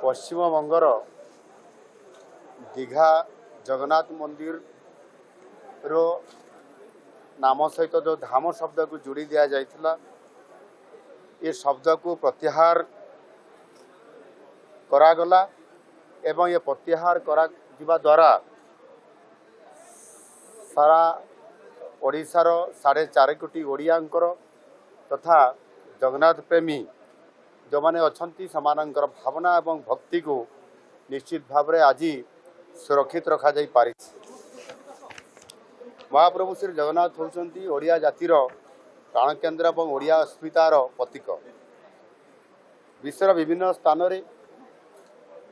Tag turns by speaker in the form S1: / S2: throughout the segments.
S1: पश्चिमबंगर दीघा जगन्नाथ मंदिर रो नाम सहित जो धाम शब्द को जोड़ी दिया जाइथिला ये शब्द को प्रत्याहार करागला एवं ये प्रत्याहार करा जिबा द्वारा सारा ओडिशार 4.5 कोटी ओडियांकर तथा जगन्नाथ प्रेमी जो माने अछंती समानंकर भावना एवं भक्ति को निश्चित भाव में आज सुरक्षित रखा जाई पारि। महाप्रभु श्री जगन्नाथ होउछंती ओडिया जातिर प्राणकेन्द्र और ओडिया अस्मितार प्रतीक। विश्वर विभिन्न स्थान रे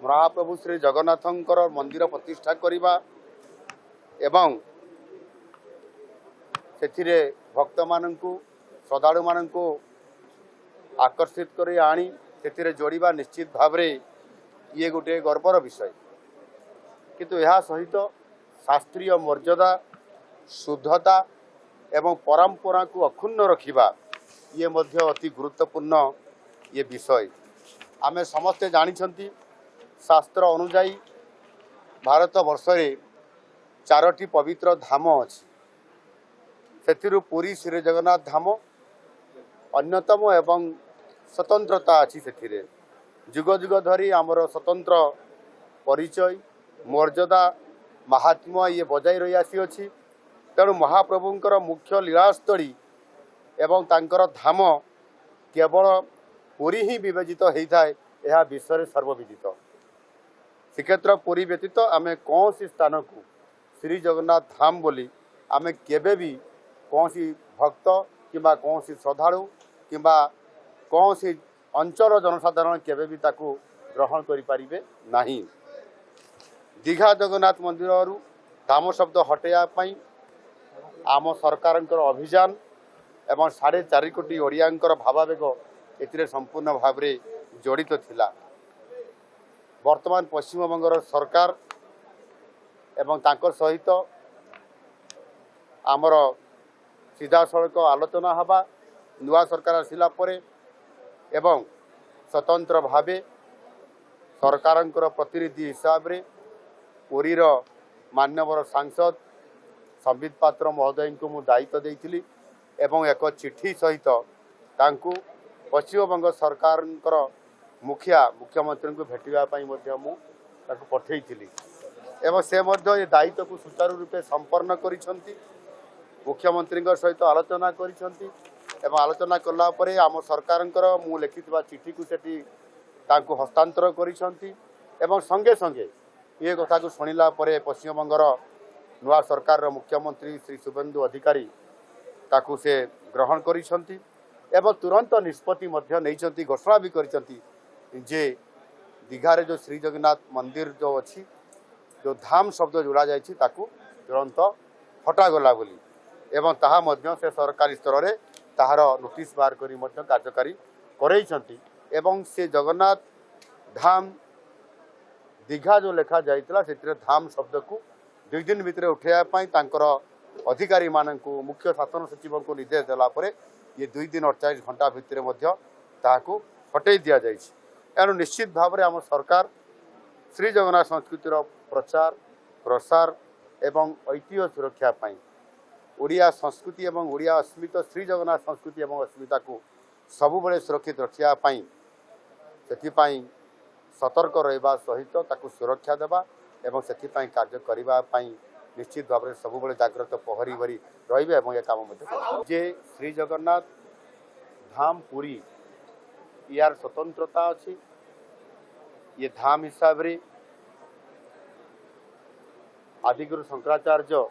S1: महाप्रभु श्री जगन्नाथंकर मंदिर प्रतिष्ठा करिबा एवं सेथिरे भक्त माननकु श्रद्धालु माननकु आकर्षित करी आनी सेथिरे जोड़िबा निश्चित भाव में ये गोटे गर्वर विषय। किंतु यह सहित शास्त्रीय मर्यादा शुद्धता एवं परंपरा को अक्षुण्ण रखिबा ये मध्य अति गुरुत्वपूर्ण ये विषय। आमे समस्ते जानिछंती शास्त्र अनुजाई भारत वर्ष रे 4टी पवित्र धाम अछि। सेथिरु पुरी श्री जगन्नाथ धाम अन्यतम एवं स्वतंत्रता अछि। सेथिरे जुग जुग धरी आमर स्वतंत्र परिचय मर्यादा महात्म्य ये बजाई रही आसी अछि। तेणु महाप्रभुंकर मुख्य लीलास्थली एवं तांकर धाम केवल पुरी ही विवेचित होता है यह विश्व सर्वविदित। श्रीक्षेत्र पुरी व्यतीत आमे कौन सी स्थान को श्री जगन्नाथ धाम बोली आमे केबे भी कौन सी भक्त किंबा कौन सी श्रद्धालु किंबा कौन सी अंचल जनसाधारण केबे भी ताकू ग्रहण करि पारिबे नाही। दीघा जगन्नाथ मंदिर धाम शब्द हटेया पाई आम सरकारंकर अभियान एवं 4.5 कोटी ओडियांकर भावावेग एथिरे संपूर्ण भाव में जड़ित थिला। वर्तमान पश्चिमबंगर सरकार एवं तांकर सहित आमर सीधा सड़क आलोचना हवा नुआ सरकार आसिला परे एवं स्वतंत्र भावे सरकारंकर प्रतिनिधि हिसाब रे पुरीर मान्यवर सांसद संबित पात्र महोदय को मु दायित्व देइथिली एवं एक चिठी सहित तांकु पश्चिमबंग सरकार मुखिया मुख्यमंत्री को भेटिबा पई मध्य मु ताकु पठेइथिली एवं से मध्य ये दायित्व को सुचारू रूपे संपन्न करिसंती। मुख्यमंत्री सहित आलोचना करिसंती एवं आलोचना कला परे आम सरकारंकर मु लिखिथिबा चिठी को सेठी तांकु हस्तांतर करिसंती एवं संगे संगे ये कथा को सुनिला परे पश्चिमबंगर नुआ सरकार मुख्यमंत्री श्री शुभेन्दु अधिकारी ताकू से ग्रहण करिसंती एवं तुरंत निष्पत्ति मध्य नैचंती घोषणा भी करिसंती जे दीघारे जो श्री जगन्नाथ मंदिर जो अच्छी जो धाम शब्द जोड़ा जाइछि ताकू तुरंत हटागला बोली एवं ताहा मध्य से सरकारी स्तर रे ताहार नोटिस बार करी मध्य कार्यकारी करैछंती एवं से जगन्नाथ धाम दीघा जो लेखा जाइतिला सेतिरे धाम शब्द को 2 दिन भितर उठाया पाई तांकर अधिकारी माननकु मुख्य शासन सचिव को निर्देश देला परे ये 2 दिन 48 घंटा भितर मध्य ताहाकु हटै दिया जाइछि। एणु निश्चित भाव में आम सरकार श्री जगन्नाथ संस्कृतिर प्रचार प्रसार एवं ऐतिह्य सुरक्षा पाई ओडिया संस्कृति एवं ओडिया अस्मिता श्री जगन्नाथ संस्कृति एवं अस्मिता को सबुबले सुरक्षित रखिया पाई सेथिपाई सतर्क रहिबा सहित ताकू सुरक्षा देबा एवं सेथिपाई कार्य करिबा पाई निश्चित भाव में सबुबले जाग्रत पहरी भरी रहिबे एवं ये काम मध्य जे श्री जगन्नाथ धाम पुरी यार स्वतंत्रता अच्छी। ये धाम हिसाब रे आदिगुरु शंकराचार्य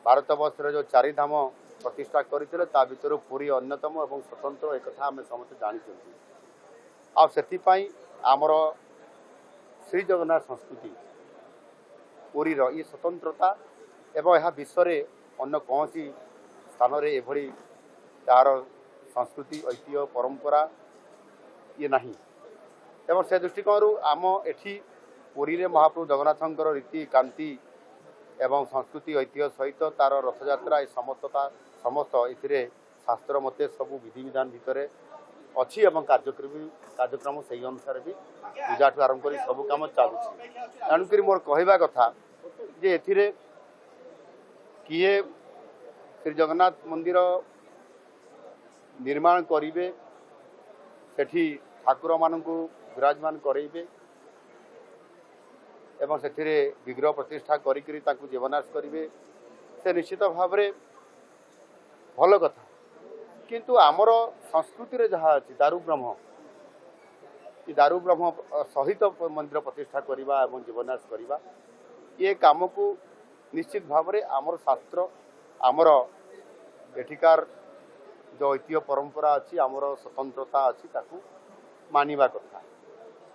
S1: भारतवर्ष जो 4 धाम प्रतिष्ठा करते ता भीतर पुरी अन्यतम एवं स्वतंत्र एक कथा आम समस्त जानी आपाई आमर श्री जगन्नाथ संस्कृति पुरीर ये स्वतंत्रता एवं यह विश्व अन्य कौन सी स्थान रे एभली तार संस्कृति ऐतिह्य परंपरा ये नहीं एवं से दृष्टिकोण आम एठी पुरी रे महाप्रभु जगन्नाथंकर रीति कांति एवं संस्कृति ऐतिह्य सहित तार रथयात्रा समस्त इथिरे शास्त्र मते सबू विधि विधान भितर अच्छी एवं कार्यक्रम से अनुसार भी पूजा ठू आरंभ कर सब कम चलुची तेणुक मोर कहवा कथा जे एथिरे किए श्री जगन्नाथ मंदिर निर्माण करेंगे सेठी ठाकुर मानू विराजमान करेंगे एवं से विग्रह प्रतिष्ठा करी जीवनाश करेंगे से निश्चित भाव भल कथा किंतु आमर संस्कृति जहाँ अच्छी दारू ब्रह्म सहित मंदिर प्रतिष्ठा करवा एवं जीवनाश करवा ये काम को निश्चित भाव आमर शास्त्र आमर एठिकार जो ऐतिह्य परंपरा अच्छी आमर स्वतंत्रता अच्छी ताकू मानिबा कथा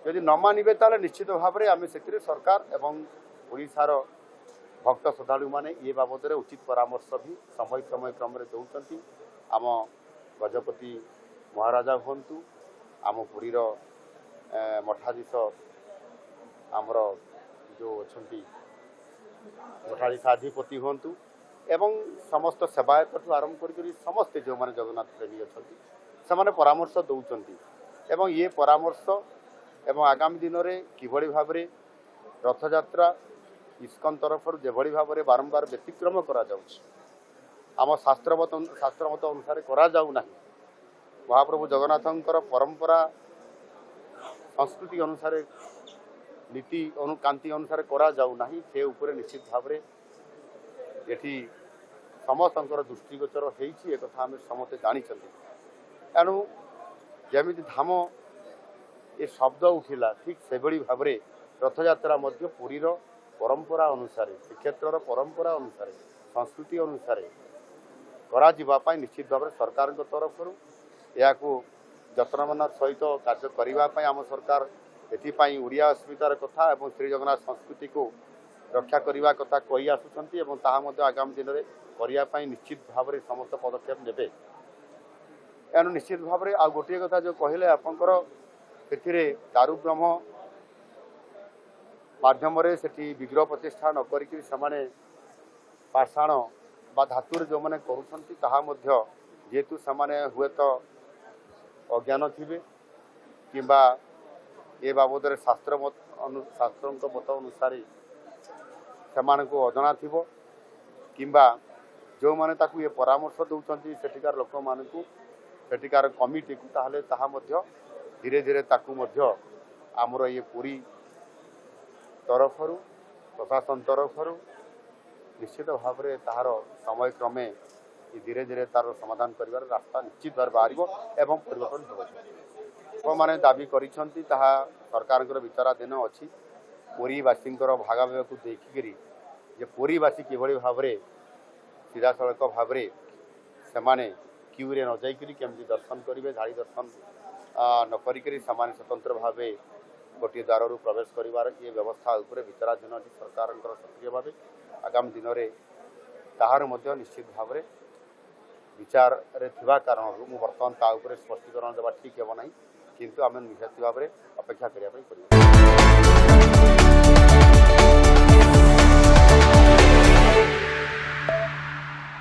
S1: यदि न मानिबे ताले निश्चित भाव आम से सरकार एवं ओडिशार भक्त श्रद्धालु माने ये बाबद उचित परामर्श भी समय समय क्रम दौरान आम गजपति महाराजा हूँ आम पुरीर मठाधीश आमर जो अच्छा मठाधीश अधिपति हूँ एवं समस्त सेवायत आरंभ कर समस्ते जो मैंने जगन्नाथ प्रेमी अच्छा से परामर्श दौरान एवं ये परामर्श एवं आगामी दिन में किभली भाव रथयात्रा इस्कन तरफ जो भाव में बारंबार व्यतिक्रम करा आम शास्त्रमत अनुसार करा महाप्रभु जगन्नाथंकर परंपरा संस्कृति अनुसार नीति अनुकांति अनुसार करा से उपरे निश्चित भाव ये समस्त दृष्टिगोचर होती आम समस्ते जानते तेणु जमी धाम ये शब्द उठिला ठीक से भाव रथयात्रा पुरीर परंपरा अनुसार श्रीक्षेत्र परंपरा अनुसार संस्कृति अनुसार करा निश्चित भाव सरकार तरफ या जत्नमान सहित कार्य करने आम सरकार एपाई ओडिया अस्मितार कथा और श्री जगन्नाथ संस्कृति को रक्षा करने कथा कही आसुँच आगामी दिन में करने निश्चित भाव समस्त पदक्षेप नेबे एनु निश्चित भाव आ गोटे कथा जो कहले आपंकर से दारू ब्रह्म माध्यम से विग्रह प्रतिष्ठा न करी पाषाण बा धातुर जो मैंने करेतु से हुए तो अज्ञान थे कि ये बाबद शास्त्र मत अनुसार से को अजना थी कि जो मैंने ये परामर्श दौरान सेठिकार लोक मानू सेठिकार कमिटी को ताहा धीरे धीरे आमर ये पूरी तरफ प्रशासन तरफ निश्चित भाव में तार समय क्रमे धीरे धीरे तार समाधान कर रास्ता निश्चित भाव बाहर एवं परिवर्तन हो मैंने दाबी कर सरकार विचाराधीन अच्छी पुरीवासी भागाभाग को देखिकी जे पुरीवासी किभली भाव सीधा सड़क भाव से क्यूरे न जाइकरी केमती दर्शन करेंगे धाड़ी दर्शन न करी स्वतंत्र भाव गोटे द्वार प्रवेश कर ये व्यवस्था विचाराधीन अच्छी सरकार सक्रिय भाव आगामी दिन में ताहार निश्चित भाव विचार थिबा कारण मु बर्तमान ता उपरे स्पष्टीकरण देवा ठीक हेब ना किंतु आम निश्चित भाव अपेक्षा करने पड़े।